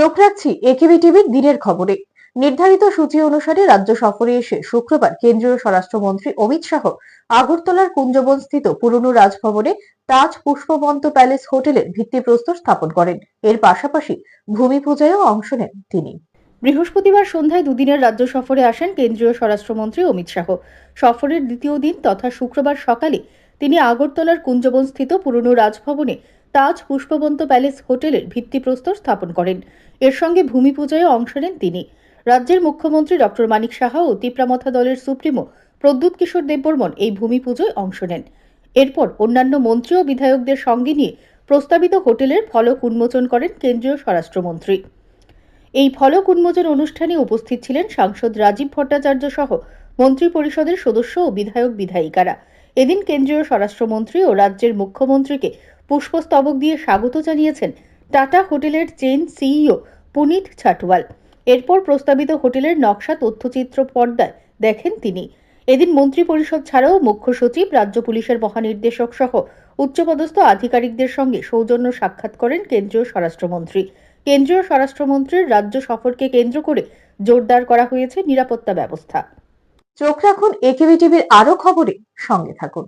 চোখ রাখছি একেবি টিভির দিনের খবরে। নির্ধারিত সূচি অনুসারে রাজ্য সফরে এসে শুক্রবার কেন্দ্রীয় স্বরাষ্ট্রমন্ত্রী অমিত শাহ আগরতলার কুঞ্জবনস্থিত পুরনো রাজভবনে তাজ পুষ্পবন্ত প্যালেস হোটেলের ভিত্তিপ্রস্তর স্থাপন করেন। এর পাশাপাশি ভূমি পূজায়ও অংশ নেন তিনি। বৃহস্পতিবার সন্ধ্যায় দুদিনের রাজ্য সফরে আসেন কেন্দ্রীয় স্বরাষ্ট্রমন্ত্রী অমিত শাহ। সফরের দ্বিতীয় দিন তথা শুক্রবার সকালে তিনি আগরতলার কুঞ্জবনস্থিত পুরনো রাজভবনে তাজ পুষ্পবন্ত প্যালেস হোটেলের ভিত্তিপ্রস্তর স্থাপন করেন। এর সঙ্গে ভূমি পূজায় অংশ নেন তিনি। রাজ্যের মুখ্যমন্ত্রী ডক্টর মানিক সাহা ও তিপ্রামথা দলের সুপ্রিমো প্রদ্যুৎ কিশোর দেববর্মন এই ভূমি পূজায় অংশ নেন। এরপর অন্যান্য মন্ত্রী ও বিধায়কদের সঙ্গে নিয়ে প্রস্তাবিত হোটেলের ফলক উন্মোচন করেন কেন্দ্রীয় স্বরাষ্ট্রমন্ত্রী। এই ফলক উন্মোচন অনুষ্ঠানে উপস্থিত ছিলেন সাংসদ রাজীব ভট্টাচার্য সহ মন্ত্রী পরিষদের সদস্য ও বিধায়ক বিধায়িকারা। এদিন কেন্দ্রীয় স্বরাষ্ট্রমন্ত্রী ও রাজ্যের মুখ্যমন্ত্রীকে পুষ্পস্তবক দিয়ে স্বাগত জানিয়েছেন টাটা হোটেলের চেইন সিইও পুনিত ছাটওয়াল। এরপর প্রস্তাবিত হোটেলের নকশা তথ্যচিত্র পর্দায় দেখেন তিনি। এদিন মন্ত্রী পরিষদ ছাড়াও মুখ্য সচিব, রাজ্য পুলিশের মহানির্দেশক সহ উচ্চপদস্থ আধিকারিকদের সঙ্গে সৌজন্য সাক্ষাৎ করেন কেন্দ্রীয় স্বরাষ্ট্রমন্ত্রী। কেন্দ্রীয় স্বরাষ্ট্রমন্ত্রীর রাজ্য সফরকে কেন্দ্র করে জোরদার করা হয়েছে নিরাপত্তা ব্যবস্থা। চোখ রাখুন একেবি টিভির আরো খবরে, সঙ্গে থাকুন।